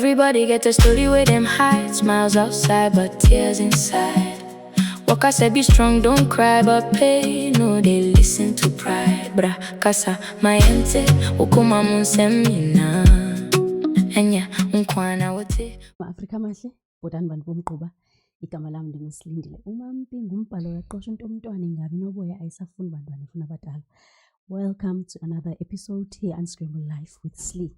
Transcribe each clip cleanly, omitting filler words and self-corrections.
Everybody get a story with them hide, smiles outside but tears inside. Waka said be strong, don't cry, but pain no they listen to pride. Bra kasa mayente ukuma munsemina enya unkwana wote. Afrika mahle bodani bantu bomquba igama lami ndingusilindile uMaMpinga umbhalo yaqosha umntwana ingabi noboya ayisafuni bantwana ifuna abadala. Welcome to another episode here Unscramble Life with Slee.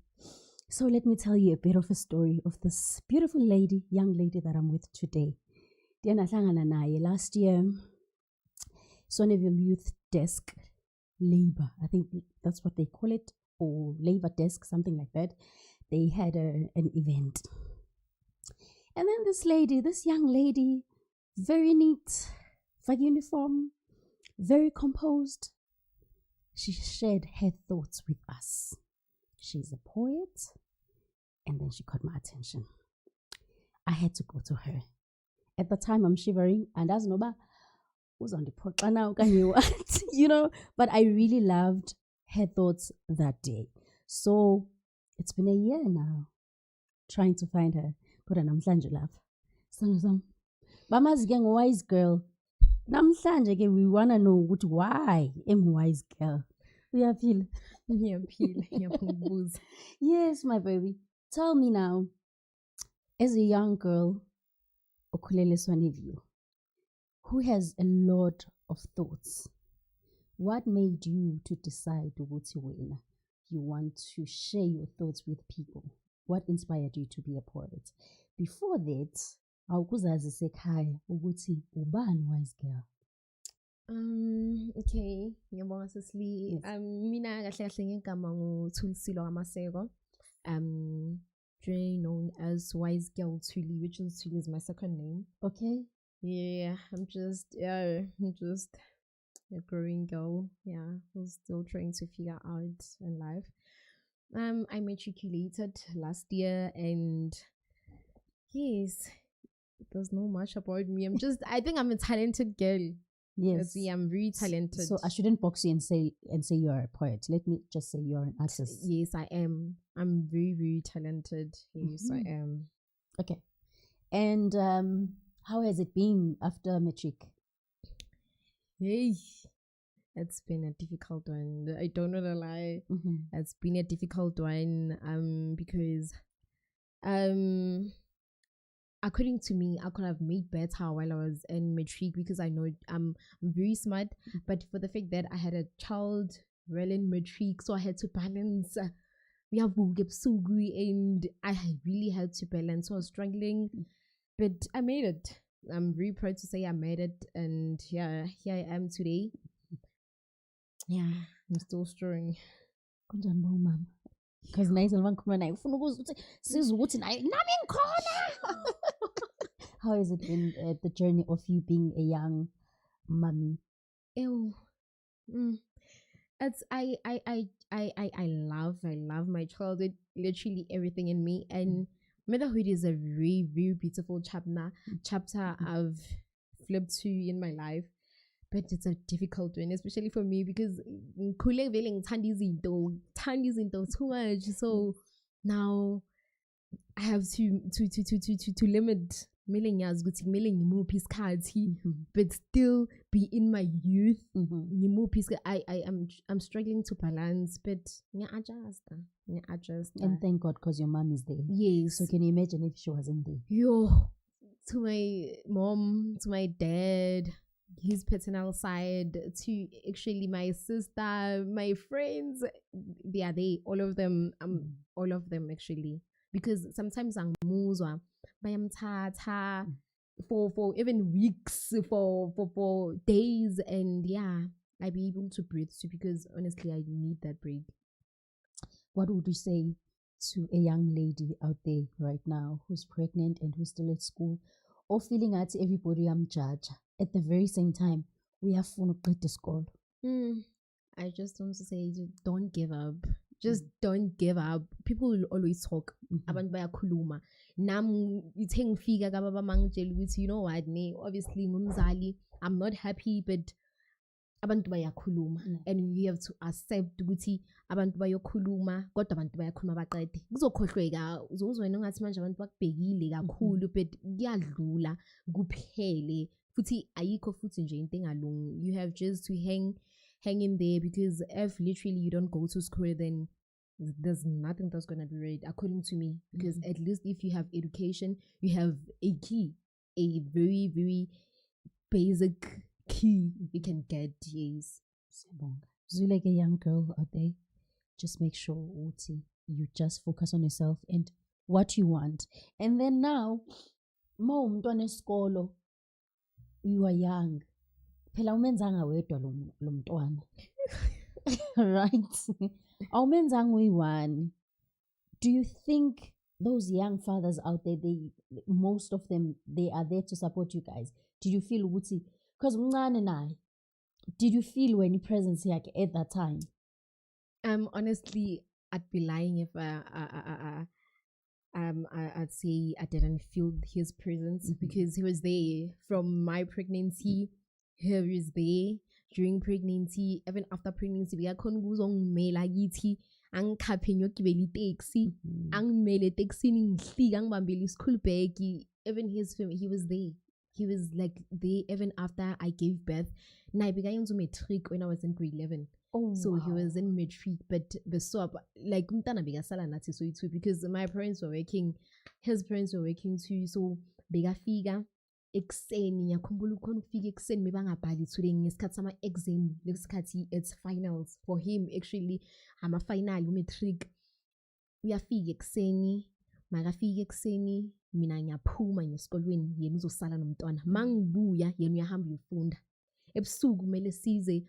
So let me tell you a bit of a story of this beautiful lady, young lady that I'm with today. Nahlangana naye last year, Sonneville Youth Desk Labor, I think that's what they call it, or Labor Desk, something like that. They had an event. And then this young lady, very neat, for uniform, very composed, she shared her thoughts with us. She's a poet, and then she caught my attention. I had to go to her. At the time, I'm shivering, and as noba who's on the pot now, can you what? But I really loved her thoughts that day. So it's been a year now trying to find her. But namhlanje lapha. Some bamazi ke wise girl. Namhlanje ke we wanna know why I'm wise girl. Uyaphila. Ngiyaphila. Yes, my baby. Tell me now, as a young girl, okhulele Sonneville, who has a lot of thoughts, what made you to decide ukuthi wena you want to share your thoughts with people? What inspired you to be a poet? Before that, awukuzazi sekhaya ukuthi ubani wise girl? Okay, ngiyabonga sisli. Mina kahle kahle ngegama nguThulisilo Kamaseko. Known as Wise Girl Thuli, which is my second name. Okay. Yeah, I'm just a growing girl. Yeah, who's still trying to figure out in life. I matriculated last year, and yes, there's not much about me. I think I'm a talented girl. Yes. Yeah, I'm very talented. So I shouldn't box you and say you're a poet. Let me just say you're an artist. Yes, I am. I'm very, very talented. Yes, I am. Okay. And how has it been after matric? Hey, it's been a difficult one. I don't want to lie. Mm-hmm. It's been a difficult one. Because according to me, I could have made better while I was in matric because I know I'm very smart. But for the fact that I had a child well in matric, so I had to balance. And I really had to balance. So I was struggling, but I made it. I'm very proud to say I made it, and yeah, here I am today. Yeah, I'm still strong. Kunjani ba umama? Because nice and one naye ufuna ukuthi sizwe ukuthi naye nami ngikhona. How has it been the journey of you being a young mommy? It's I love my childhood, literally everything in me, and motherhood is a very, very beautiful chapter I've flipped to in my life. But it's a difficult one, especially for me, because ngithanda izinto too much. So now I have to limit but still be in my youth. I'm struggling to balance, but adjust. And thank God, because your mom is there. Yes. So can you imagine if she wasn't there? To my mom, to my dad, his paternal side, to actually my sister, my friends, they are there. All of them. All of them actually. Because sometimes I'm muzwa bayamthatha for even weeks, for days, and yeah, I be able to breathe too, because honestly I need that break. What would you say to a young lady out there right now who's pregnant and who's still at school, or feeling at everybody judge at the very same time we have to quit the school? I just want to say, don't give up. Just don't give up. People will always talk. Abantu bayakhuluma. Nam ithe ngifika kababa mangitshela ukuthi you know what, obviously ngumzali, I'm not happy, but abantu bayakhuluma and you have to accept ukuthi abantu bayokhuluma kodwa abantu bayakhuluma baqede kuzokhohlweka uzozwa wena ngathi manje abantu bakubhekile kakhulu but kuyadlula kuphele futhi ayikho futhi nje into engalungi you have just to hang in there because if literally you don't go to school then there's nothing that's going to be right according to me because at least if you have education you have a key a very very basic key you can get. Yes, so like a young girl out there, just make sure Uti, you just focus on yourself and what you want. And then now mom umntwana esikolo you are young phela umenzanga wedwa lo mntwana right awumenzanga uyi-one. Do you think those young fathers out there, most of them, they are there to support you guys? Did you feel ukuthi because mncane naye, did you feel any presence yakhe at that time? Honestly, I'd be lying if I'd say I didn't feel his presence because he was there from my pregnancy. He was there during pregnancy, even after pregnancy. Beyakhona ukuzongimela kithi angikhaphe ngiyogibela itaxi angimele taxini ngihlika ngibambele school bag. Even his family, he was there. He was like there even after I gave birth. I began to matric when I was in grade 11. Oh, so wow. He was in matric, but so like umntana bekasala nathi so too because my parents were working, his parents were working too. So bekafika ekseni ngiyakhumbula ukhona ukufika ekseni mebangabhali today ngesikhathi sama exam lesikhathi it's finals for him actually ama final matric uyafika ekseni makafika ekseni mina ngiyaphuma ngesikolweni yena uzosala nomntwana mangibuya yena uyahamba uyofunda ebusuku kumele size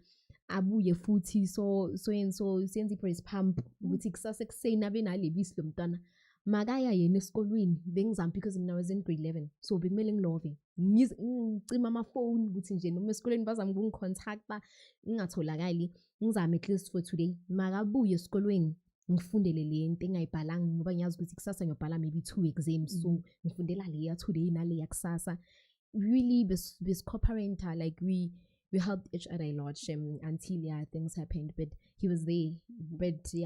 abuye futhi so senze i-breast pump ukuthi kusasa ekseni abe nalebisi lomntwana makaya yena esikolweni bengizama because mina was in grade 11 so bekumele ngilove ngicima amafoni ukuthi nje noma esikolweni bazama ukungicontacta ngingatholakali ngizama at least for today makabuye esikolweni ngifundele le into engayibhalanga ngoba ngiyazi ukuthi kusasa ngiyobhala maybe 2 exams so ngifundela le ya today nale ya kusasa really this co-parental like we helped each other a lot until things happened but he was there but he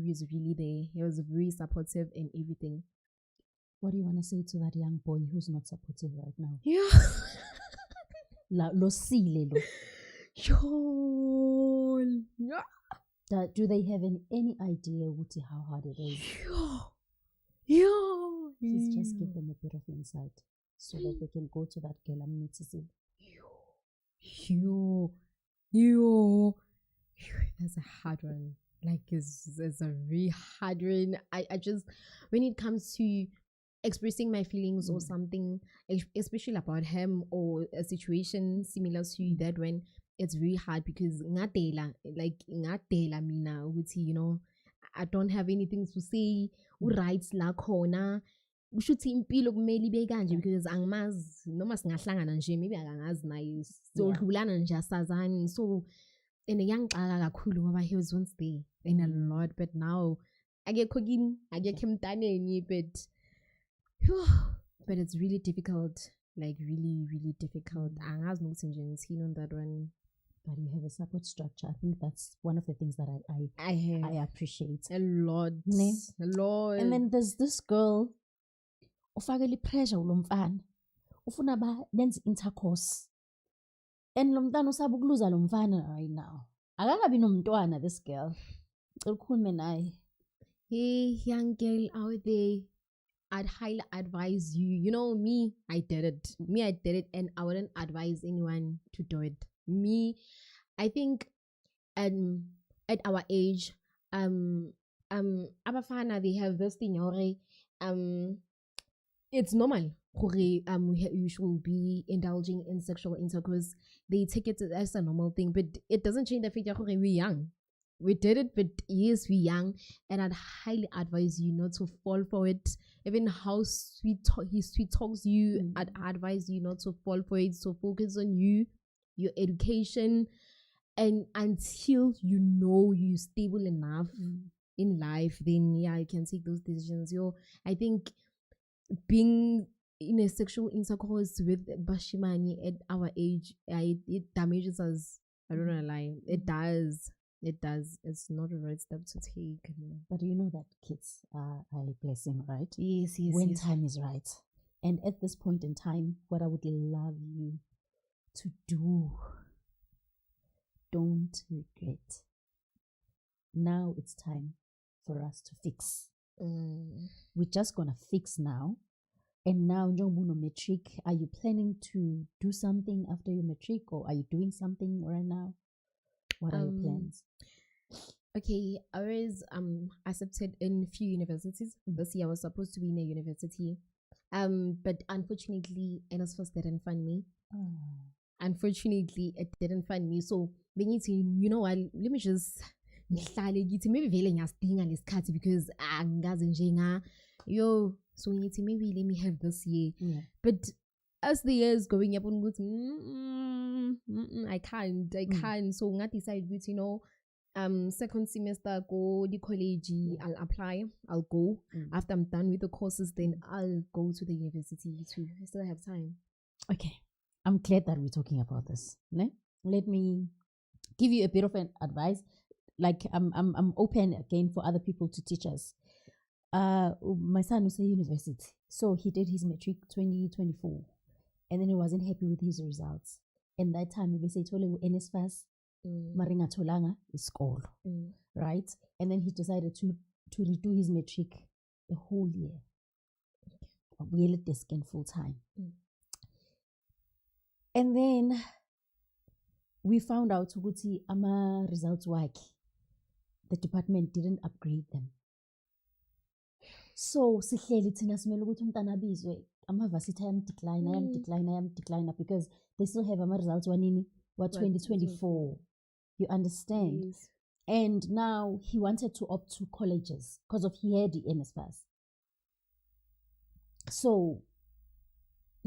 was really there. He was very supportive and everything. What do you want to say to that young boy who's not supportive right now? Lo sile lo. Do they have any idea how hard it is? Please just give them a bit of insight so that they can go to that girl and meet Cecile. That's a hard one. Like it's a really hard one. I just when it comes to expressing my feelings or something, especially about him or a situation similar to that one, it's very hard because ngadela mina ukuthi you know I don't have anything to say. Rights la khona. Ushuthi impilo kumele ibe kanje because angimazi noma singahlangana nje maybe akangazi naye sodlulana nje asazani so engiyangixaka kakhulu ngoba he was once there in a lot but now akekho emntaneni but it's really difficult like really really difficult angazi nokuthi nje ngithini on that one. But you have a support structure. I think that's one of the things that I appreciate a lot. A lot. And then there's this girl ufakele pressure ulo mfana ufuna benze intercourse and lo mntana usaba ukuluza lo mfana right now akakabi nomntwana this girl cela ukhulume naye. Hey young girl out there, I'd highly advise you know me I did it and I wouldn't advise anyone to do it. Me I think at our age abafana they have this thing already it's normal you should be indulging in sexual intercourse. They take it as a normal thing, but it doesn't change the fact that we're young. We did it, but yes, we're young, and I'd highly advise you not to fall for it. Even how he sweet talks you, I'd advise you not to fall for it. So focus on you, your education, and until you know you're stable enough in life, then you can take those decisions. I think being in a sexual intercourse with bashimani at our age, it damages us I don't wanna lie. It does. It does. It's not a right step to take. No. But you know that kids are a blessing, right? Yes, When yes. time is right. And at this point in time, what I would love you to do, don't regret. Now it's time for us to fix. We're just gonna fix now. And now, njengoba matric, are you planning to do something after your matric, or are you doing something right now? What are your plans? Okay, I was accepted in a few universities. This year I was supposed to be in a university. But unfortunately, NSFAS didn't fund me. Unfortunately, it didn't fund me. So we need to, you know what, let me just maybe vele ngiyasidinga lesikhathi because angazi njenga so ngithi maybe let me have this year. Yeah. But as the years going up on good, I can't. So I decide with, you know, second semester go the college, I'll apply, I'll go. After I'm done with the courses, then I'll go to the university too. I still have time. Okay, I'm glad that we're talking about this. Ne? Let me give you a bit of an advice. Like I'm open again for other people to teach us. My son was at university, so he did his matric 2024, and then he wasn't happy with his results. And that time we say tole NSFAS, maringa tolanga iskolo, right? And then he decided to redo his matric the whole year. We let this again full time. And then we found out ukuthi ama results wakhe, the department didn't upgrade them. So sihleli thina simele ukuthi umntana abizwe ama-varsity ayam-decline because they still have ama results wanini wa 2024. You understand? Yes. And now he wanted to opt to colleges because of he had the NSFAS. So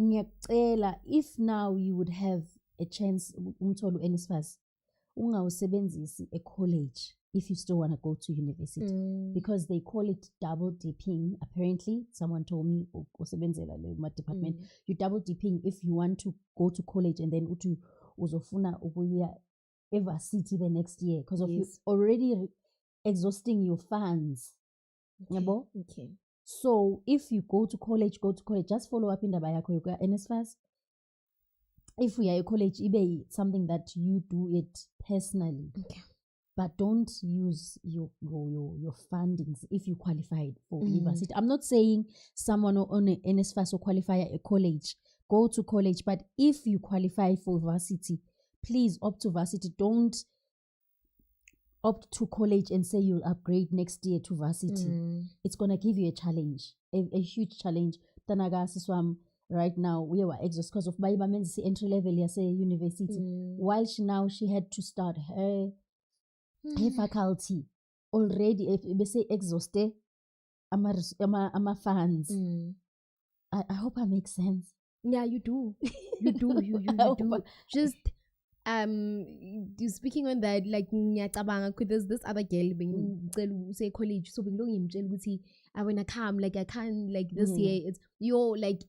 ngiyacela, if now you would have a chance umtholo NSFAS, ungawusebenzisi a college if you still want to go to university, because they call it double dipping. Apparently, someone told me, my department, you double dipping if you want to go to college and then uzofuna ukuya varsity the next year because of you already exhausting your funds. Yabo? Okay. So if you go to college, just follow up in the bayako NSFAS. If we are a college, eBay something that you do it personally. Okay. But don't use your fundings if you qualified for university. I'm not saying someone on an NSFAS or qualify at a college, go to college. But if you qualify for varsity, please opt to varsity. Don't opt to college and say you'll upgrade next year to varsity. It's gonna give you a challenge, a huge challenge. Tanaga Siswam right now we were exhausted because of Baiba men's entry level university. While she had to start her faculty already, if they say exhausted, ama fans. I hope I make sense. Yeah, you do. You do. Just speaking on that, like there's this other girl being say college, so I wanna come, like I can't, like this year it's like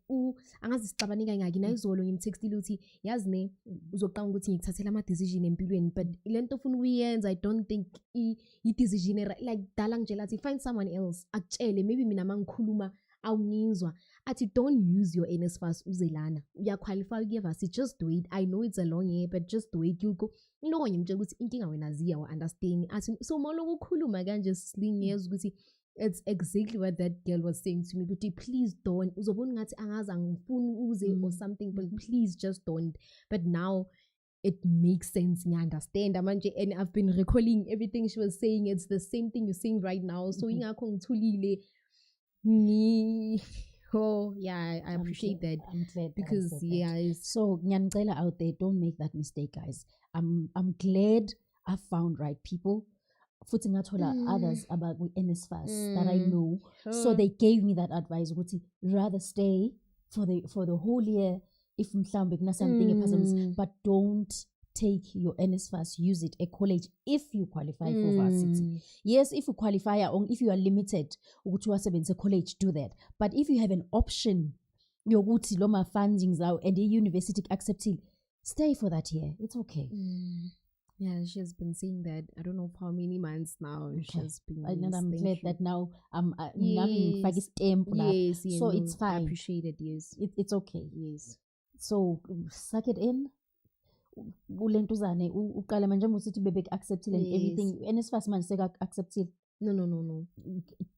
angazicabanika ngaki nayizolo ngimtextile uthi yazi ne uzoqanga ukuthi ngikuthathela ama decision empilweni, but lento ufuna uyenza I don't think I decision like dala ngitshela athi find someone else akutshele, maybe mina mangikhuluma awungizwa athi don't use your NSFAS uzelana uyaqualify ukuyevarsity, just do it. I know it's a long year but just do it. You'll go lokho ngimtshela ukuthi inkinga wena ziya wa understand athi so mawuloku ukhuluma kanje slinges ukuthi it's exactly what that girl was saying to me. Please don't. Uzobona ngathi angazi angifuni uze or something, but please just don't. But now it makes sense. You understand? And I've been recalling everything she was saying. It's the same thing you're saying right now. So ingakho ngithulile. Oh yeah, I appreciate that. I'm glad because so ngiyanicela out there, don't make that mistake, guys. I'm glad I found right people. Futhi ngathola others about with NSFAS that I know. So they gave me that advice. Would rather stay for the whole year if mhlambe kunasamething but don't take your NSFAS, use it at college if you qualify for varsity. Yes, if you qualify or if you are limited ukuthi wasebenze college, do that. But if you have an option yokuthi loma fundings out and the university accepting, stay for that year. It's okay. Yeah, she has been saying that. I don't know for how many months now. She Okay. has been. And then I'm Thank glad you. that now Yes. Yes, yeah, so no, it's I fine. appreciate it. Yes. It's okay. Yes. So suck it in. Ulentuzane uqala manje musithi bebe acceptile and Yes. everything. NSFAS manje seka acceptile. No.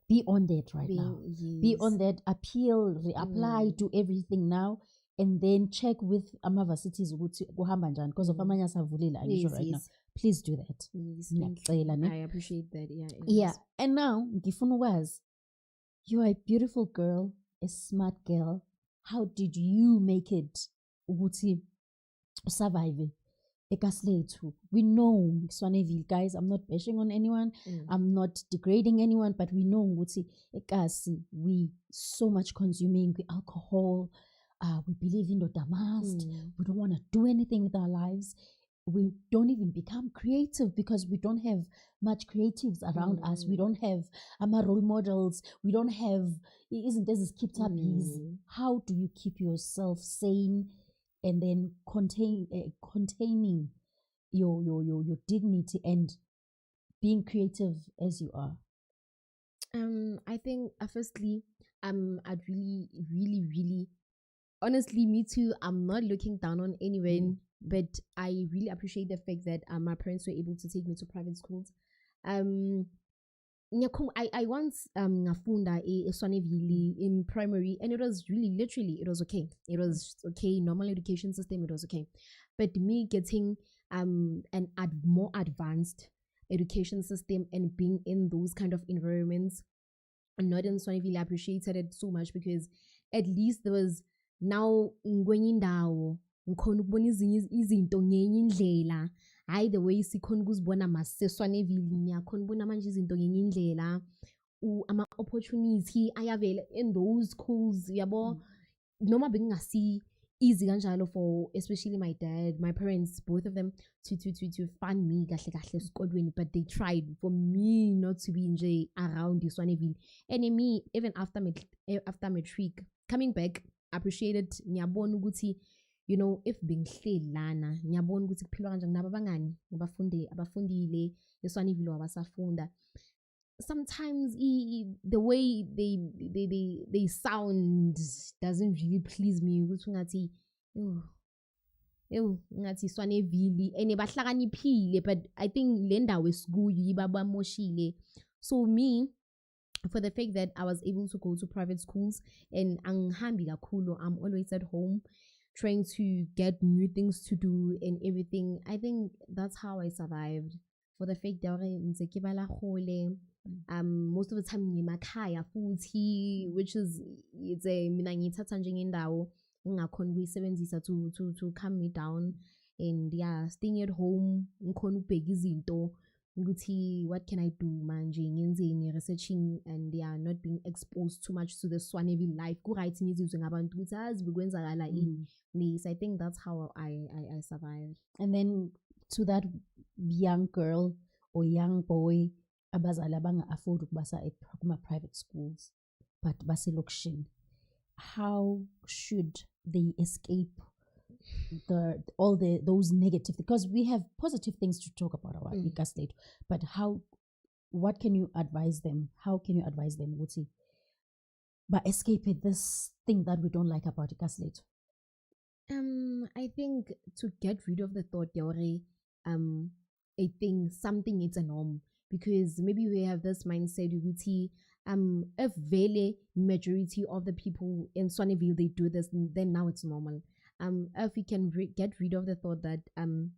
Be on that right now. Be Yes. on that, appeal, reapply, do everything now, and then check with ama-varsities ukuthi kuhamba njani because of amanye asavulile angisho Yes, right now. yes. Please do that. Yes, thank you. Ngiyacela, ne? I appreciate that. Yeah. Yeah, and now ngifuna ukwazi, you are a beautiful girl, a smart girl. How did you make it ukuthi survive eKasilethu? We know Swaneville, guys. I'm not bashing on anyone. I'm not degrading anyone, but we know ukuthi eKasi we so much consuming alcohol. We believe in the damast. We don't want to do anything with our lives. We don't even become creative because we don't have much creatives around us. We don't have role models. We don't have isn't this keep tappies. How do you keep yourself sane and then containing your dignity and being creative as you are? I think firstly, I'd really honestly, me too. I'm not looking down on anyone, but I really appreciate the fact that my parents were able to take me to private schools. I once ngafunda eSwaneville in primary, and it was really literally it was okay. It was okay, normal education system, it was okay. But me getting an more advanced education system and being in those kind of environments, not in Swaneville, I appreciated it so much because at least there was now ngikwenye indawo ngikhona ukubona izinto ngenye indlela, hayi the way sikhona ukuzibona maseswaneville ngiyakhona ukubona manje izinto ngenye indlela, ama-opportunity ayavela in those schools yabo. Noma bengingasi easy kanjalo for especially my dad, my parents, both of them to fund me kahle kahle esikolweni, but they tried for me not to be nje around iSwaneville. And in me, even after matric, coming back, appreciated ngiyabona ukuthi you know if bengihleli lana ngiyabona ukuthi kuphilwa kanjani nabo abangani abafundile eSwaneville wabasafunda. Sometimes the way they sound doesn't really please me ukuthi ngathi ngathi Swaneville ene bahlakaniphile, but I think le ndawo esikuyo yibabamoshile. So me, for the fact that I was able to go to private schools and angihambi kakhulu, I'm always at home trying to get new things to do and everything. I think that's how I survived. For the fact that most of the time ngemakhaya futhi, which is it's a mina ngithatha njengendawo engakhona ukuyisebenzisa to calm me down, and yeah, staying at home ngikhona ukubheka izinto ukuthi what can I do manje ngenzeni, researching, and yeah, not being exposed too much to the Swaneville life. Ku-right ngizizwe ngabantu ukuthi azi bekwenzakala ini. Yes, I think that's how I survived. And then to that young girl or young boy abazali abanga-afford ukubasa kuma-private schools but baselokishini, how should they escape those negative, because we have positive things to talk about our Ikasilethu, but what can you advise them? How can you advise them ukuthi but escape this thing that we don't like about Ikasilethu? I think to get rid of the thought I think something it's a norm, because maybe we have this mindset ukuthi if vele majority of the people in Swaneville they do this, then now it's normal. If we can get rid of the thought that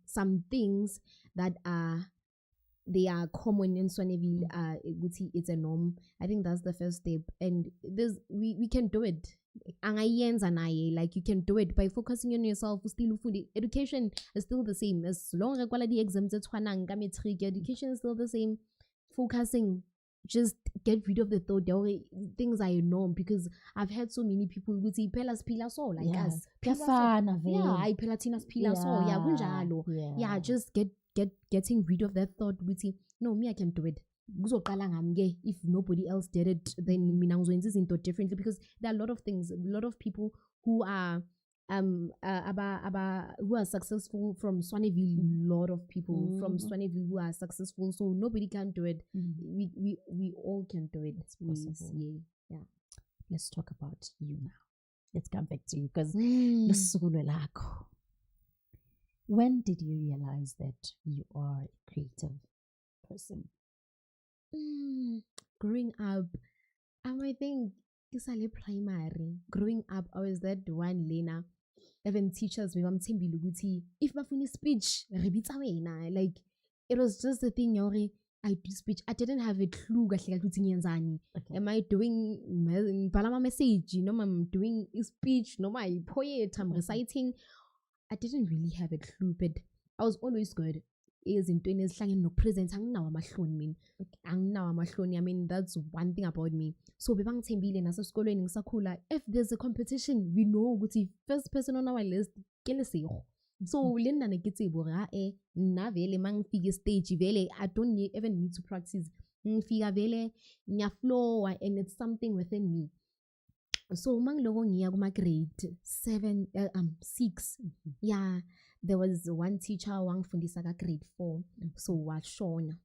some things that they are common in Swaneville, it's a norm. I think that's the first step, and we can do it. Like you can do it by focusing on yourself. Still, education is still the same as long as quality exams. Education is still the same. Focusing, just get rid of the thought that things are a norm, because I've heard so many people who say pelas pila so like us. I pelatinas pila so yeah, just getting rid of that thought with no, me I can do it. If nobody else did it, then mina ngizoyenza izinto differently, because there are a lot of things, a lot of people who are who are successful from Swaneville, lot of people from Swaneville who are successful, so nobody can do it. We all can do it. It's possible. Yeah. Let's talk about you now. Let's come back to you because Mm. when did you realize that you are a creative person? Growing up, I think isale primary. Growing up, I was that one Lena. Even teachers, we mthembile ukuthi if bafuna speech, rebitsa wena. Like it was just the thing, yori. I do speech. I didn't have a clue kahle ukuthi ngiyenzani. Okay. Am I doing ngibhala message? No, I'm doing speech. No, my poet. I'm reciting. I didn't really have a clue, but I was always good. Ezintweni ezihlangene nokupresent anginawo amahloni mina. Anginawo amahloni. I mean, that's one thing about me. So bebangithembile nasesikolweni ngisakhula. If there's a competition, we know ukuthi first person on our list ke Lesego. So le nna ne ke tsebo ra nna vele mangifika stage vele I don't even need to practice. Ngifika vele ngiyaflow and it's something within me. So mangiloko ngiya kuma grade 6, yeah, there was one teacher wangifundisa ka grade 4, so washona.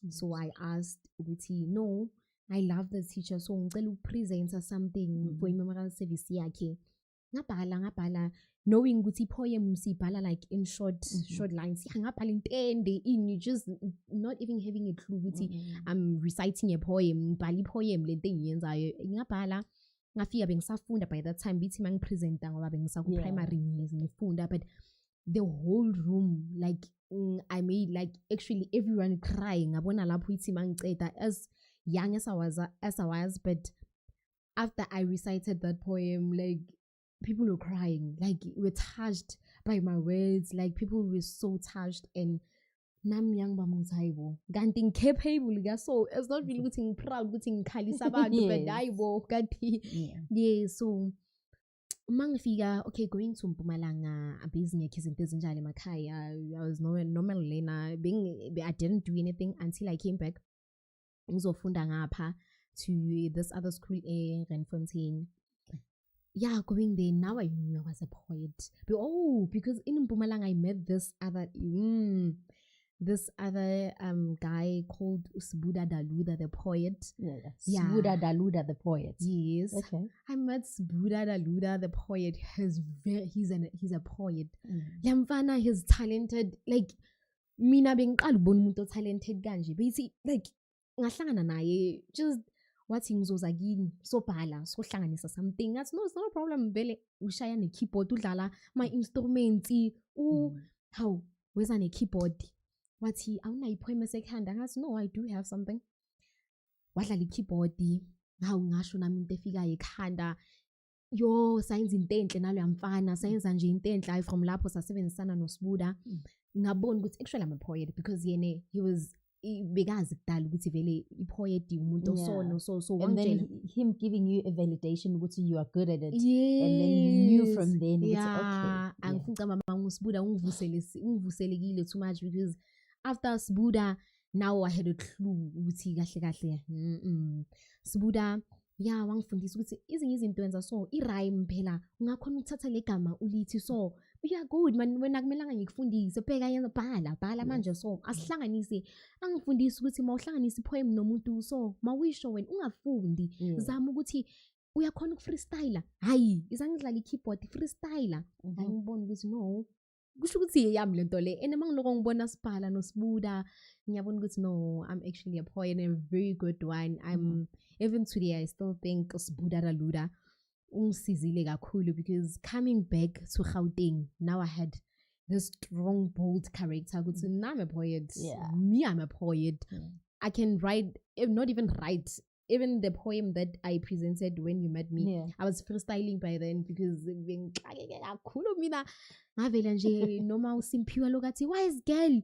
So I asked ukuthi no, I love the teacher, so ngicela ukupresenta something for memorial service yakhe. Ngabhala knowing ukuthi poem sibhala like in short lines. Ngabhala intende in, you just not even having a clue ukuthi I'm reciting a poem, ngibhala poem lento engiyenzayo. Ngabhala ngafika bengisafunda by that time bithi mangipresenta ngoba bengisaku primary ngifunda, but the whole room like I made like actually everyone crying. Ngabona lapho ithi mangiceda as young as I was, but after I recited that poem, like people were crying, like were touched by my words, like people were so touched, and nami ngibamuzaibo kanti ngicapable so it's not really ukuthi proud ukuthi ngikhalisa abantu but hayibo kanti yeah. So mangifika okay going to Mpumalanga busy ngekho izinto ezinjalo emakhaya. I was normal lena I didn't do anything until I came back ngizofunda ngapha to this other school Renfontaine. Yeah, going there now I knew I was a poet. But because in Mpumalanga I met this other guy called Sbuda Daluda the poet. Yeah. Sbuda Daluda the poet. Yes. Okay. I met Sbuda Daluda the poet. He's a poet. Lamfana, he's talented. Like mina bengiqala ubona umuntu talented kanje. But you see, like ngahlangana naye just wathi ngizoza kini sobhala sohlanganisa something. That's no, it's not a problem. Vele ushaya ne keyboard udlala my instruments how weza ne keyboard. Wathi awunayo poem esekhanda ngathi no, I do have something. Wadlala ikeyboard ngawu ngasho nami into efikayo ekhanda. Yo sayenza into enhle nalo mfana sayenza nje into enhle from lapho sasebenzisana noSbuda. Ngabona ukuthi actually I'm a poet because yene he was bekazi kudala ukuthi vele ipoet umuntu osono so and then him giving you a validation ukuthi you are good at it. Yes. And then you knew from then okay angifunca mama nguSbuda ungivuselekile too much because after Sbuda now I had a clue ukuthi kahle Sbuda wangifundisa ukuthi izinto enza so i-rhyme phela ungakhona ukuthatha legama ulithi so good man wena akumelanga ngikufundise pheka yenza bhala manje so asihlanganise angifundisa ukuthi mawuhlanganisa ipoem nomuntu so mawisho wena ungafundi zama ukuthi uyakhona ukufreestyler hayi izangidlala ikeyboard freestyler angibona ukuthi no kusho ukuthi yami lento le and mangiloko ngibona sibhala noSbuda ngiyabona ukuthi no, I'm actually a poet and a very good one. I'm even today I still think Sbuda Daluda ungisizile kakhulu because coming back to Gauteng now I had this strong bold character ukuthi I'm a poet. I'm a poet. I can write, not even write, even the poem that I presented when you met me, I was freestyling by then because mina ngavela nje noma usimpiwa lokathi wise girl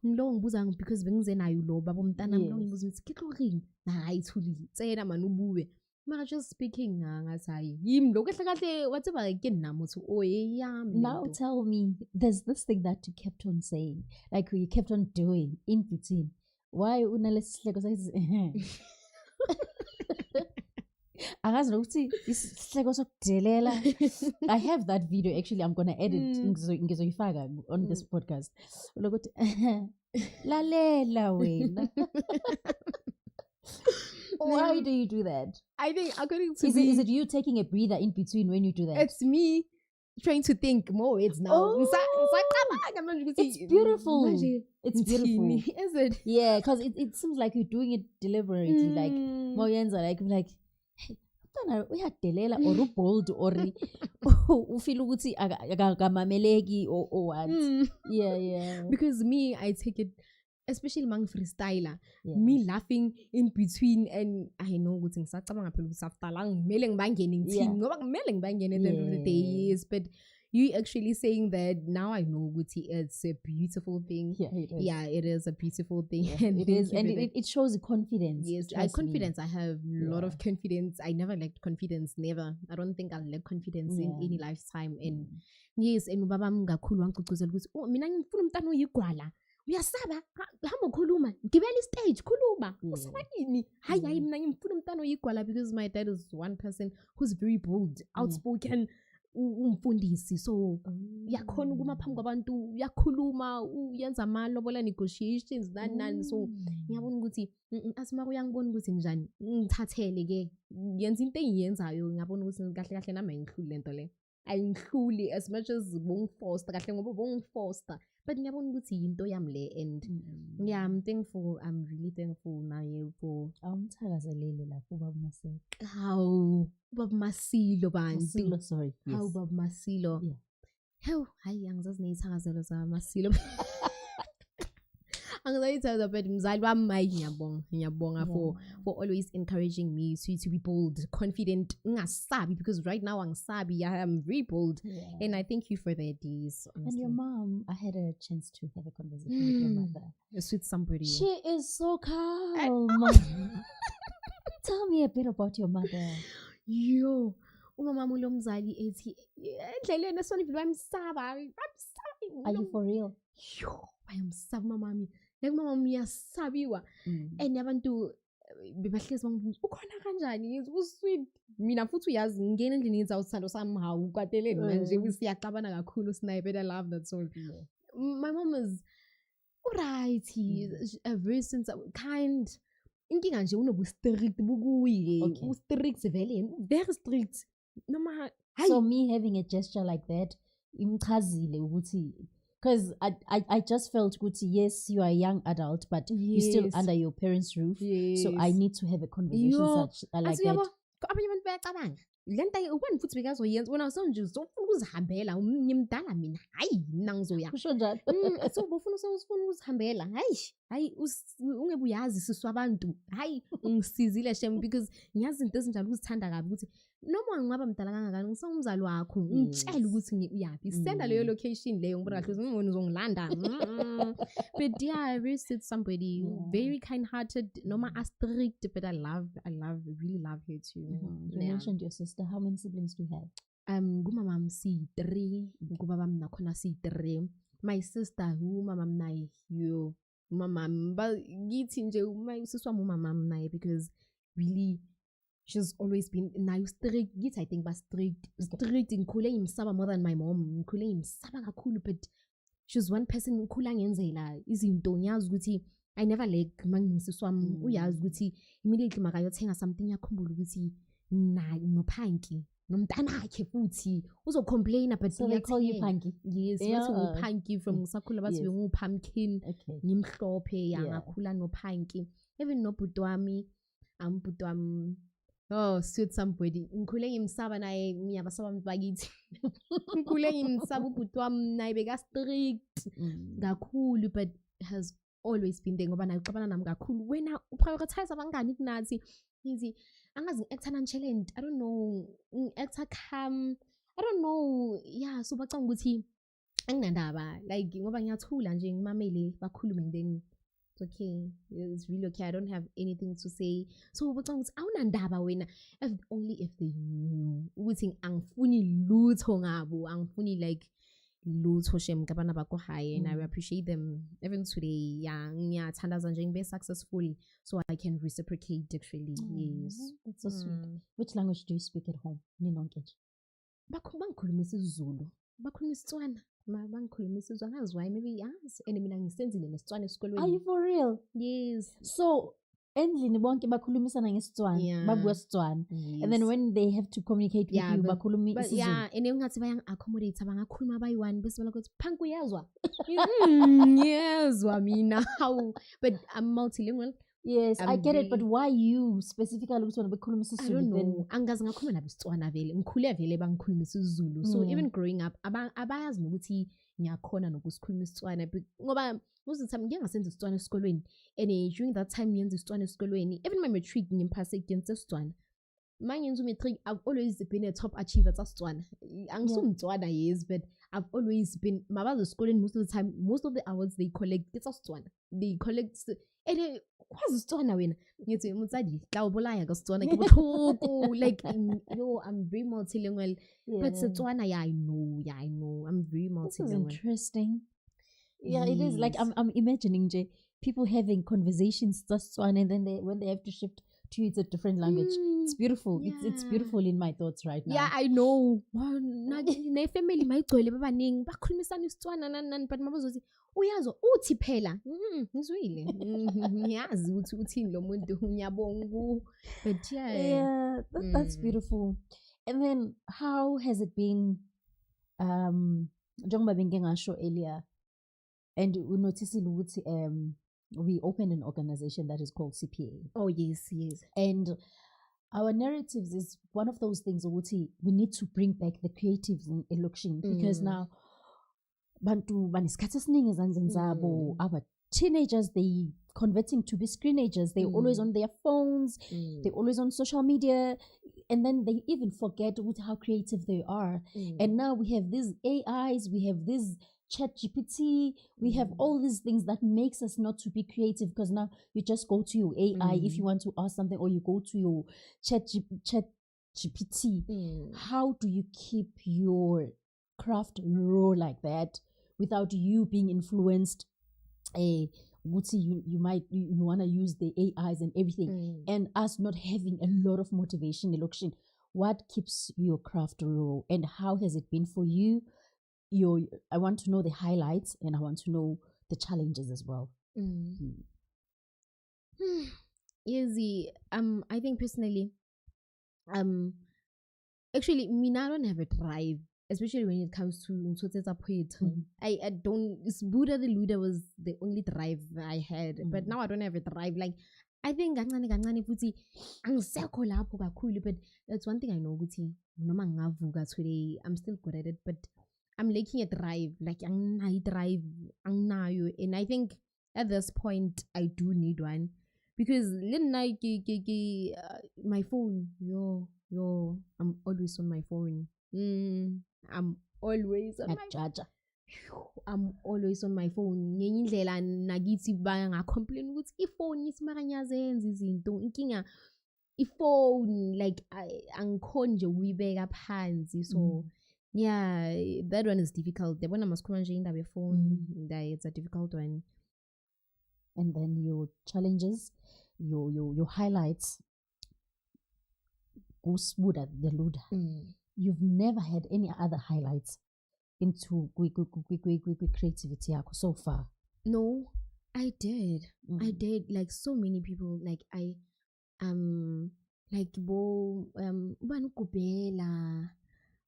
ngilo ngibuza because bengize nayo lo baba umntana mlo ngibuza ukuthi kikloring hayi thuli tsena manje ubuwe mara just speaking ngathi hayi yimi lo kahle kahle whatever ke nami uthi yami. Now tell me, there's this thing that you kept on saying, like you kept on doing in between. Why unalesihleko sayithi Angazi nokuthi isihleko sokudelela. I have that video actually. I'm gonna edit ngizoyifaka on this podcast. Lokuthi lalela wena. Why do you do that? I think according to is it you taking a breather in between when you do that? It's me trying to think more. It's now. It's beautiful. It's beautiful. Is it? Yeah, because it seems like you're doing it deliberately. Like Moyenza, like hey, uyadelela or bold or ufeel ukuthi akamameleki or what. Yeah. Because me, I take it, especially among freestyler, me laughing in between, and I know ukuthi ngisacabanga phela ukuthi after ngimele ngibangene ngithini ngoba ngimele ngibangene at the end of the day. Yes, but you actually saying that now I know ukuthi it's a beautiful thing. It is a beautiful thing. Yeah, and it shows confidence. Yes, confidence. I have a lot of confidence. I never lacked confidence. Never. I don't think I'll lack confidence in any lifetime. And yes, and ubaba ngakhulu wangigcugcuzela ukuthi mina ngifuna umntana oyigwala. Uyasaba hamba khuluma gibela istage khuluma usaba yini hayi mina ngimfuna umntana oyigwala because my dad is one person who's very bold, outspoken, umfundisi, so yakhona ukuma phambi kwabantu uyakhuluma uyenza amalobola negotiations nani so ngiyabona ukuthi asima uyangibona ukuthi njani ngithathele ke yenza into engiyenzayo ngiyabona ukuthi kahle kahle nami ngihluli lento le ayingihluli as much as bongifoster kahle ngoba bongifoster, but ngiyabona ukuthi into yami le and yeah, I'm really thankful naye for awumthakazelele lapho baba Maseko. Hawu baba Masilo bantu. Sorry. Yes. Hawu baba Masilo. Yeah. Hawu hayi angizazi nezithakazelo za Masilo. Angizayi but mzali wami ngiyabonga for always encouraging me to be bold, confident, ngingasabi, because right now angisabi, I am very bold, and I thank you for that, Deez. And your mom, I had a chance to have a conversation with your mother. A sweet somebody. She is so calm. Tell me a bit about your mother. Yo, umama lo mzali ethi endleleni esonivile wayemsaba. Are you for real? Yo, wayemsaba mamami. Like mama uyasabiwa and abantu bebahlezi bangibuza ukhona kanjani usweet mina futhi uyazi ngene endlini yenza uthando sami hawu kwateleni manje siyaqabana kakhulu snipe. I love that song. My mom is alright, a very kind. Inkinga nje unobu strict bukuyi strict vele very strict noma. So me having a gesture like that imchazile ukuthi, because I just felt good. Yes, you are a young adult, but you're still under your parents' roof. So I need to have a conversation such like that. Abanye abantu bayacabanga lento ubani futhi bekazoyenza wena usonje ufuna ukuzihambela ngimdala mina hayi mina ngizoya kusho njalo so bofuna ukuzihambela hayi ungebuyazi sisu abantu hayi ngisizile shem because ngiyazi into ezinjalo ukuzithanda kabi ukuthi noma ngingaba mdala kangakani ngisawumzali wakho ngitshela ukuthi uyaphi senda leyo location leyo ngibona kahle ngibona uzongilanda. But yeah, I really said somebody very kind-hearted, noma strict, but I really love her too. You mentioned your sister. How many siblings do you have? Ngumama si-3, ngubaba nakhona si-3. My sister umama naye yo mama ngithi nje usisi wami umama naye because really she's always been nayo strict. Ngithi I think strict ngikhule ngimsaba more than my mom. Ngikhule ngimsaba kakhulu, but she's one person ngikhula ngenzela izinto ngiyazi ukuthi I never like mangimsisi wami uyazi ukuthi immediately makayothenga something yakhumbula ukuthi nophanki nomntanakhe futhi uzocomplain, but so they call you Punky. Yes, bathi Punky from sakhula bathi ngipumpkin ngimhlophe yangakhula noPunky. Even nobhuti wami bhuti wami sweet somebody ngikhule ngimsaba naye ngiyabasaba abantu bakithi. Ngikhule ngimsaba ubhuti wami naye beka strict kakhulu, but has always been there ngoba naye uxabana nami kakhulu. Wena uprioritize abangani kunathi ngithi angazi ngi-actor nonchalant, I don't know, ngi-actor calm, I don't know. Yeah, so bacanga ukuthi anginandaba like ngoba ngiyathula nje ngimamele bakhulume then it's okay, it's really okay, I don't have anything to say. So bacanga ukuthi awunandaba wena, only if they knew ukuthi angifuni lutho ngabo, angifuni like lutho shem kabana bakho high, and I appreciate them even today. Yeah, thandaza nje ngibe successful, so I can reciprocate actually. Yes, that's so sweet. Which language do you speak at home? Ninonke nje. Bangikhuluma isiZulu, bakhuluma isiTswana, bangikhuluma isiZulu, angazi why, maybe yazi, and mina ngisenzile nesiTswana esikolweni. Are you for real? Yes. So endlini bonke bakhulumisana ngeSitswana, babuka Sitswana. And then when they have to communicate with you, bakhuluma isiZulu. Yeah, and engathi bayang-accommodate, bangakhuluma bayi-one bese bala kuthi phanku uyazwa. Yezwa mina. How? But I'm multilingual. Yes, I get it, but why you specifically ukuthi bakhuluma I isiZulu? don't know. Angazi ngakhuluma nabo isiTswana vele. Ngikhule vele bangikhuluma isiZulu. So even growing up, abayazi nokuthi ngiyakhona nokusikhuluma isiTswana ngoba most of the time ngike ngasenza isiTswana esikolweni, and during that time ngiyenza isiTswana esikolweni, even my matric ngimpase against isiTswana. Mangenza matric, I've always been a top achiever tsa isiTswana. Angisumtswana, yes, but I've always been mabazo esikolweni most of the time, most of the awards they collect it's isiTswana. They collect and kwazi isiTswana wena. Ngithi umutsadi tla ubolaya ka isiTswana ke botlhoko, like yo, I'm very multilingual. But isiTswana, I know. I'm very multilingual. This is interesting. Yeah, it is. Like I'm imagining people having conversations just one, and then when they have to shift to it's a different language. It's beautiful. Yeah. It's beautiful in my thoughts right now. Yeah, I know. Na family mayigcwele babaningi bakhulumisana isiTswana nani, but mabazothi uyazwa uthi phela. Ngizwile. Ngiyazi ukuthi uthini lo muntu, ngiyabonga. But yeah, that's beautiful. And then how has it been njengoba bengike ngasho earlier, and we noticed we opened an organization that is called CPA. Oh yes. And our narratives is one of those things we need to bring back the creatives in election, because now bantu banesikhathi esiningi ezandleni zabo. Our teenagers, they converting to be screenagers. They're always on their phones, they're always on social media, and then they even forget how creative they are. And now we have these AIs, we have this ChatGPT, we have all these things that makes us not to be creative, because now you just go to your AI if you want to ask something, or you go to your ChatGPT. How do you keep your craft raw like that without you being influenced? You want to use the AIs and everything, and us not having a lot of motivation in auction. What keeps your craft raw, and how has it been for you? I want to know the highlights, and I want to know the challenges as well. Easy. I think personally, actually, I don't have a drive, especially when it comes to poetry. I don't. It's Buddha the Luda was the only drive I had, but now I don't have a drive. Like, I think kancane futhi angisekho lapho kakhulu, but that's one thing I know ukuthi noma ngavuka today, I'm still good at it, but I'm lacking a drive. Like anginayo, and I think at this point I do need one, because my phone, I'm always on my phone. I'm always on my phone. Ngenye indlela nakithi bangacomplain ukuthi ifone isimakanyazenza izinto. Inkinga ifone, like angikhonje uyibeka phansi, so yeah, that one is difficult. The one I must nje indaba yefone, it's a difficult one. And then your challenges, your highlights. Buddha the Luda. You've never had any other highlights into creativity so far? No, I did. I did. Like so many people. Like like Banukubela,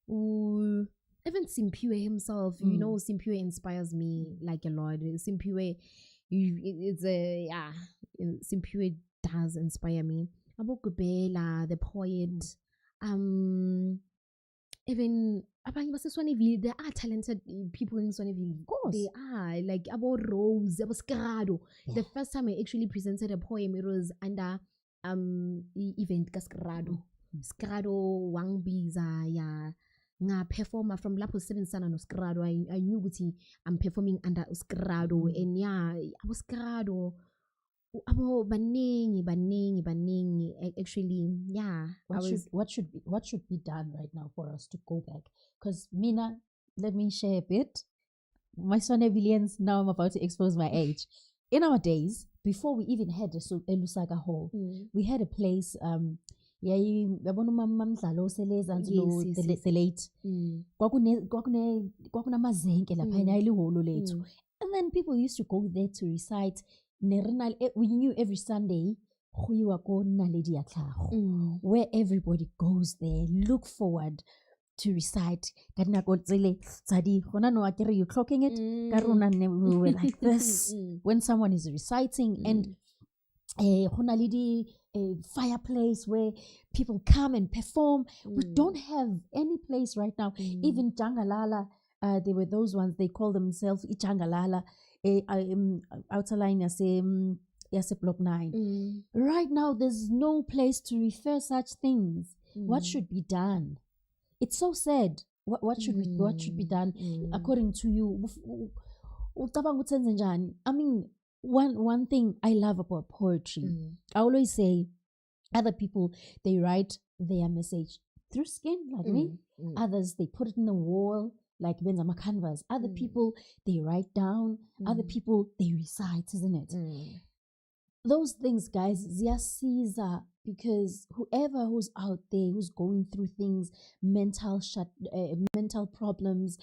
even Simpiwe himself. You know, Simpiwe inspires me like a lot. Simpiwe, Simpiwe does inspire me. Abokubela, the poet. Even Swaneville, there are talented people in Swaneville. Of course. They are. Like Abo Rose, Abo Scarado. The first time I actually presented a poem, it was under event Scarado. Scarado Wangbiza, yeah. Nga performer from Lapo 7 Sana no Scarado. I knew Guti I'm performing under Scarado, and yeah, Abo Scarado. Abo baningi. Actually, yeah. What should be done right now for us to go back? Because Mina, let me share a bit. My son Evillians, now I'm about to expose my age. In our days, before we even had a Lusaka Hall, we had a place, yabona umamdlalo oselezansi lo the late. Kwakunamazenke laphana ayilihholo lethu. And then people used to go there to recite. We knew every Sunday where everybody goes there, look forward to recite. You're clocking it. We were like this when someone is reciting, and a fireplace where people come and perform. We don't have any place right now. Even Jangalala, there were those ones, they call themselves Ijangalala. Outer line, I say, block 9. Right now, there's no place to refer such things. What should be done? It's so sad. What should be done according to you? I mean, one thing I love about poetry, I always say, other people, they write their message through skin, like me. Others, they put it in a wall, like Benzama canvas. Other people, they write down. Other people, they recite, isn't it? Those things, guys, Caesar, because whoever who's out there who's going through things, mental problems,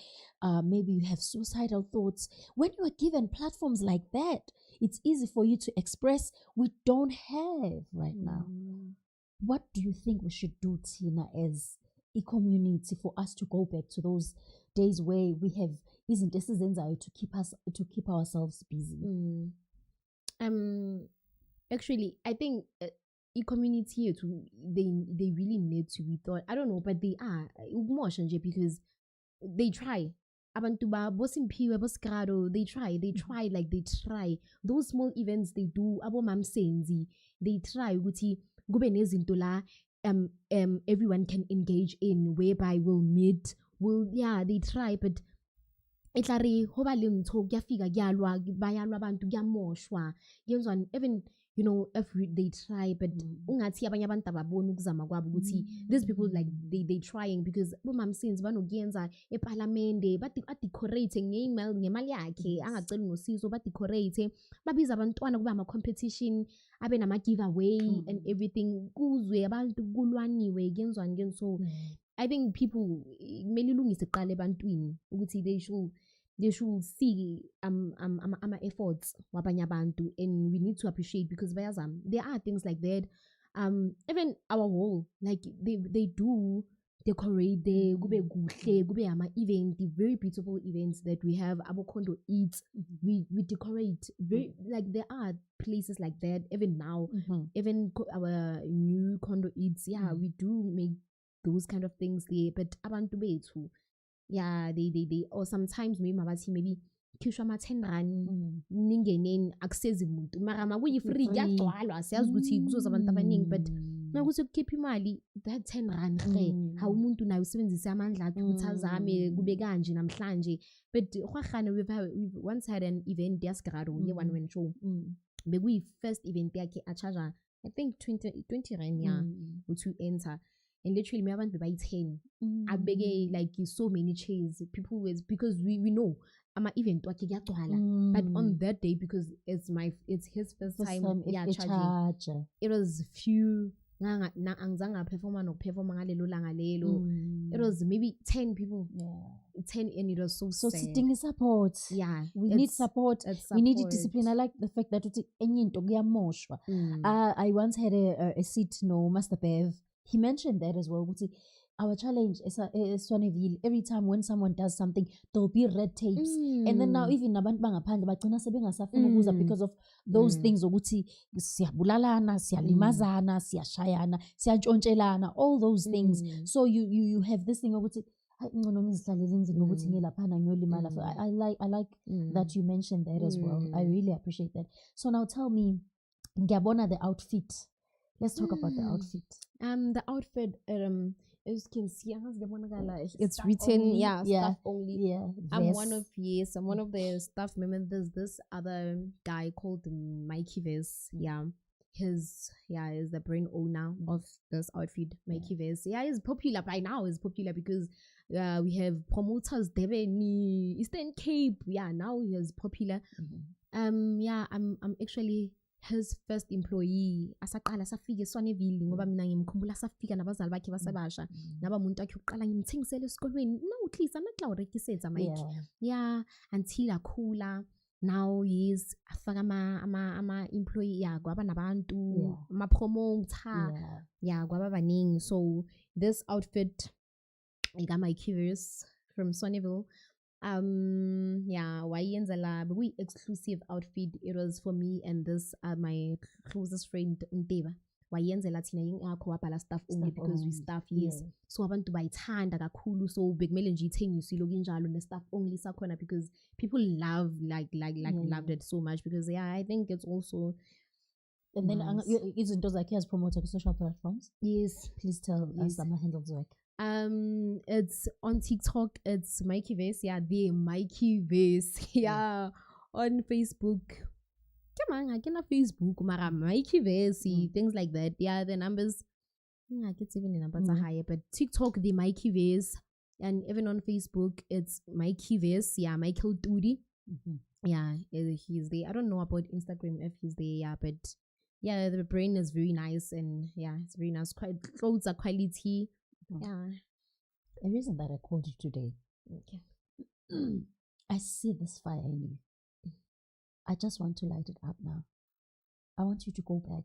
maybe you have suicidal thoughts, when you are given platforms like that, it's easy for you to express. We don't have right now. What do you think we should do, Tina, as a community, for us to go back to those days where we have to keep ourselves busy? Actually, I think the community here too, they really need to be thought. I don't know, but they are because they try. They try. Those small events they do, they try everyone can engage in, whereby we'll meet. They try, but even if they try, but these people, like they trying, because decorating competition giveaway and everything. So I think people they should see efforts wabanye abantu, and we need to appreciate, because there are things like that. Even our wall, like they do decorate there, event, the very beautiful events that we have. Our condo eats, we decorate very, like there are places like that even now. Even our new condo eats, we do make those kind of things there, but abantu bethu, they or sometimes maybe khishwa ama-10 rand ningeneni akusezi muntu mara makuyi-free kuyagcwalwa asiyazi ukuthi kuzoza abantu abaningi, but nakuthi ukukhipha imali that 10 rand hawu umuntu naye usebenzise amandla akhe ukuthi azame kube kanje namhlanje. But we've once had an event yasigrado ye-one man show, bekuyi-first event yakhe acharge I think 20 rand to enter. And literally, me abantu bebayi-10. Abege like so many chairs. People was, because we know event wakhe kuyagcwala. But on that day, because it's his first time charging. It was few. Angizange perform ngalelo langa lelo. It was maybe 10 people. 10, and it was so sad. Sitting support. We need support. We need discipline. I like the fact that I once had a seat, Master Bev. He mentioned that as well. Our challenge is Swaneville. Every time when someone does something, there'll be red tapes. And then now even because of those things, all those things. So you have this thing I like that you mentioned that as well. I really appreciate that. So now tell me, Gabona, the outfit. Let's talk about the outfit. The outfit, as you can see, it's written, staff only. I'm one of the staff members. There's this other guy called Mikey Vess. is the brain owner of this outfit, Mikey Vest. Yeah, he's popular by now. He's popular because we have promoters Devon, Eastern Cape. Yeah, now he is popular. Yeah, I'm actually his first employee. Asaqala safika eSwaneville ngoba mina ngimkhumbula safika nabazali bakhe basebasha. Naba umuntu akhe uqala ngimthengisele esikolweni. No, please, anakla urekisetsa Mike. Yeah, until akhula. Now he's afaka ama employee yeah kwaba nabantu ama promoter yeah kwaba baningi. So this outfit I got my curious from Swaneville. Yeah, wayenzela we exclusive outfit. It was for me and this my closest friend Unteba. Wayenzela thina ingakho wabhala stuff only because we staff yes. So abantu bayithanda kakhulu, so bekumele nje ithengiswe lokho injalo ne stuff only sakhona because people love loved it so much because I think it's also and then izinto zakhe as promoter on social platforms. Yes, please tell us some handles work. It's on TikTok, it's Mikey Vest, the Mikey Vest, on Facebook. Come on, I cannot Facebook, Mara Mikey Vest, things like that. Yeah, the numbers, I get even the numbers are higher, but TikTok, the Mikey Vest, and even on Facebook, it's Mikey Vest, Michael Doody. Yeah, he's there. I don't know about Instagram if he's there, but yeah, the brain is very nice and it's very nice. Clothes are quality. Yeah. The reason that I called you today, I see this fire in you. I just want to light it up now. I want you to go back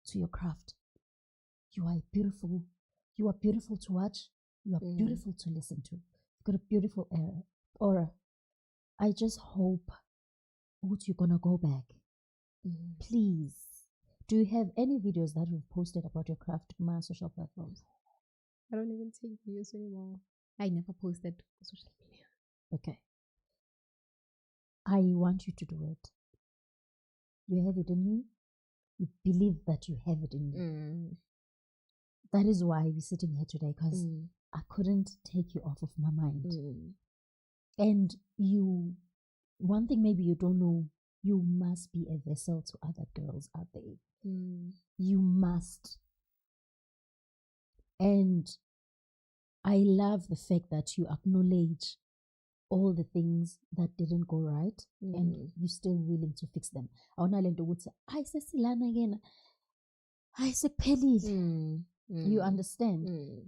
to your craft. You are beautiful. You are beautiful to watch. You are beautiful to listen to. You've got a beautiful aura. I just hope you're gonna go back. Please. Do you have any videos that you've posted about your craft on my social platforms? I don't even take videos anymore. I never posted on social media. Okay. I want you to do it. You have it in you. You believe that you have it in you. That is why we're sitting here today, because I couldn't take you off of my mind. And one thing maybe you don't know, you must be a vessel to other girls out there. You must. And I love the fact that you acknowledge all the things that didn't go right and you're still willing to fix them. You understand?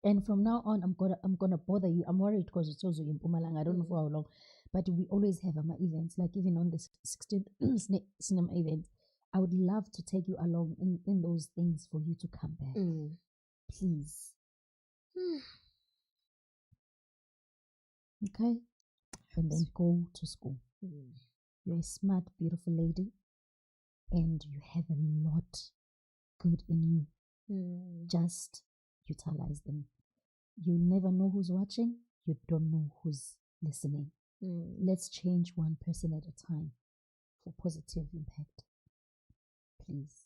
And from now on, I'm gonna bother you. I'm worried because it's also in Mpumalanga. I don't know for how long, but we always have our events, like even on the 16th cinema event. I would love to take you along in those things for you to come back. Please. Okay? And then go to school. You're a smart, beautiful lady. And you have a lot good in you. Just utilize them. You never know who's watching. You don't know who's listening. Let's change one person at a time for positive impact. Please.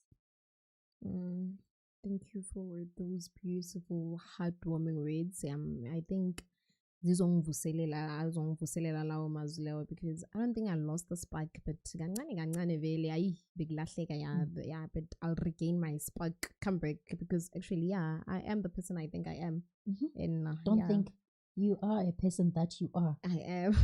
Thank you for those beautiful, heartwarming words. I think zizongivuselela lawo mazwi lawo because I don't think I lost the spark, but kancane vele ayi bekulahleka but I'll regain my spark, come back because actually I am the person I think I am. And don't think you are a person that you are. I am.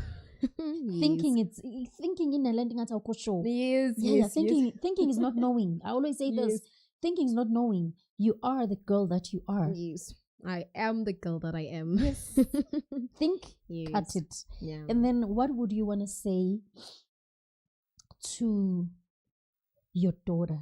Thinking in a landing at our show. Yes. Thinking is not knowing. I always say this. Thinking is not knowing. You are the girl that you are. Yes. I am the girl that I am. Yes. Think, cut it. Yeah. And then what would you want to say to your daughter?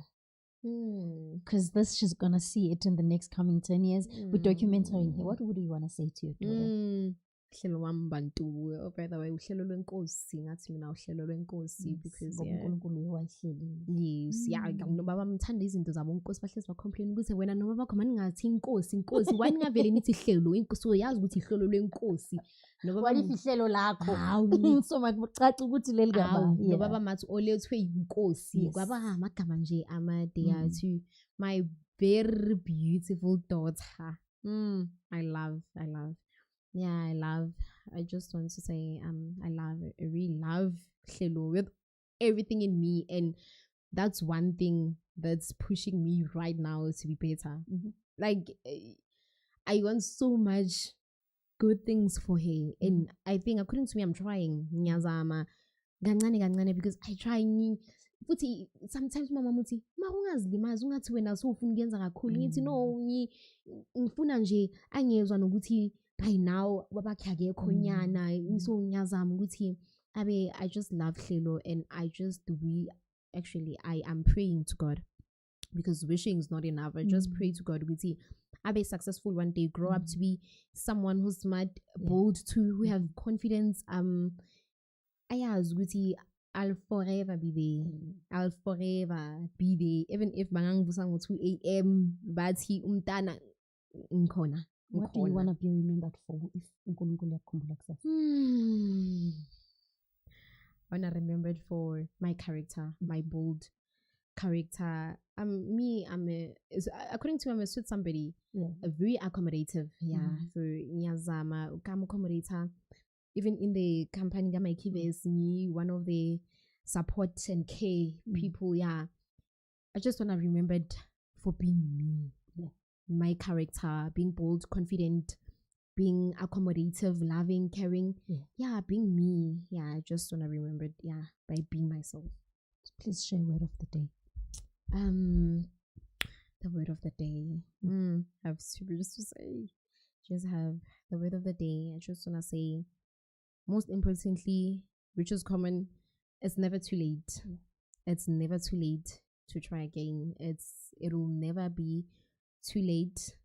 Because she's going to see it in the next coming 10 years. We're documenting here. What would you want to say to your daughter? Uhlelo wami bantu by the way uhlelo lwenkosi ngathi mina uhlelo lwenkosi because uNkulunkulu wahleli yes nobaba mthanda izinto zabo uNkosi bahlezi ba complain ukuthi wena noma bakho mani ngathi inkosi wani ngavele nithi ihlelo inkosi uyazi ukuthi ihlelo lwenkosi nobaba walithi ihlelo lakho so makucaca ukuthi leli gama nobaba mathi olethwe inkosi kwaba amagama nje amade to my very beautiful daughter. I just want to say I really love Hlelo with everything in me, and that's one thing that's pushing me right now to be better. Like, I want so much good things for her, and I think according to me, I'm trying ngiyazama kancane because I try futhi sometimes mama muthi makungazilimazi ungathi wena sowufuna ukuyenza kakhulu ngithi no ngifuna nje angezwa nokuthi by now babakhe akekho nyana so ngiyazama ukuthi abe I just love Hlelo, and I just I am praying to God, because wishing is not enough. I just pray to God ukuthi abe successful one day, grow up to be someone who's smart, bold too, who have confidence. Ayazi ukuthi I'll forever be there. I'll forever be there. Even if bangangivusa ngo 2 a.m. bathi umntana ngikhona. What do you want to be remembered for if uNkulunkulu yakukhumbula kusasa? I want to remembered for my character, my bold character. According to me, I'm a sweet somebody, a very accommodative. So ngiyazama accommodator. Even in the company, my is me, one of the support and care people. I just want to remembered for being me. My character, being bold, confident, being accommodative, loving, caring. Being me. I just want to remember by being myself. Please share word of the day. The word of the day. I have super just to say. Just have the word of the day. I just want to say, most importantly, which is common, it's never too late. It's never too late to try again. It'll never be too late.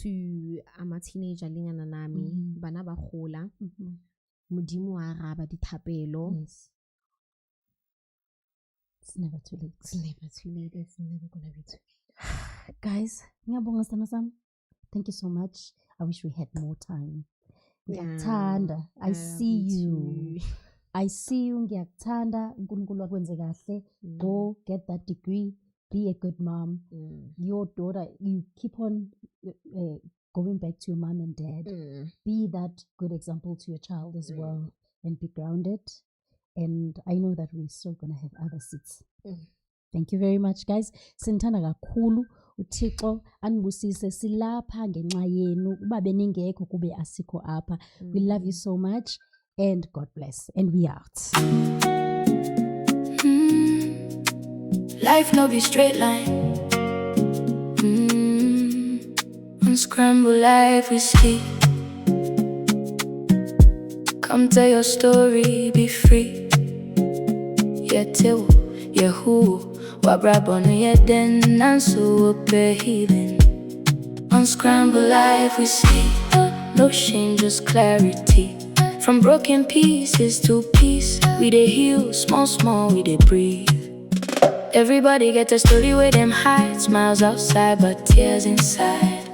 To ama teenager lingana nami bana ba gola modimo a raba dithapelo. It's never too late. It's never too late. It's never gonna be too late. Guys, ngiyabonga Sam. Thank you so much. I wish we had more time. Ngiyakuthanda. I see you. I see you. Ngiyakuthanda. uNkulunkulu akwenze kahle. Go get that degree. Be a good mom. Your daughter, you keep on going back to your mom and dad. Be that good example to your child as well, and be grounded. And I know that we're still going to have other seats. Thank you very much, guys. Sithanda kakhulu uThixo anibusise silapha ngenxa yenu uba beningekho kube asikho apha. We love you so much, and God bless. And we out. Life no be straight line. Unscramble life we see. Come tell your story, be free. Tell who wabrabonu yeden nanso healing. Unscramble life we see. No shame, just clarity. From broken pieces to peace, we dey heal, small, we dey breathe. Everybody get a story with them hide. Smiles outside but tears inside.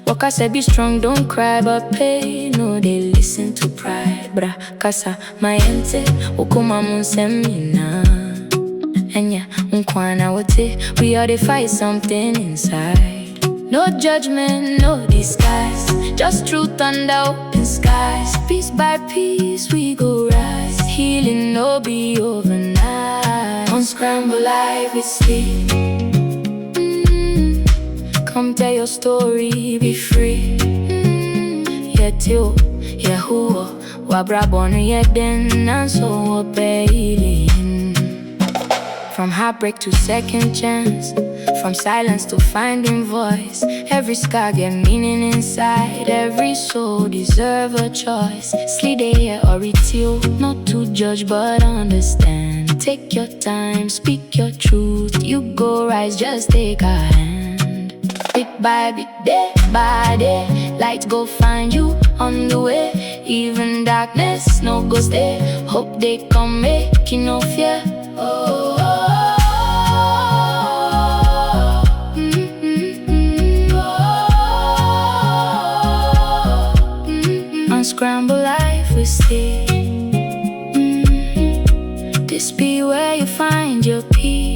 Waka said be strong, don't cry, but pain no, they listen to pride. Bra kasa mayente ukuma munsemina. Enya unkwana wote, we all dey fight something inside. No judgment, no disguise, just truth under open skies. Piece by piece we go rise. Healing no be overnight. Unscramble life we sleep. Come tell your story, be free. Who wabrabonu yeden nanso healing. From heartbreak to second chance, from silence to finding voice. Every scar get meaning inside. Every soul deserve a choice. Sleep day or retail, not to judge but understand. Take your time, speak your truth. You go rise, just take a hand. Bit by bit, day by day, light go find you on the way. Even darkness no go stay. Hope they come, make you no fear. Unscramble life we see. This be where you find your peace.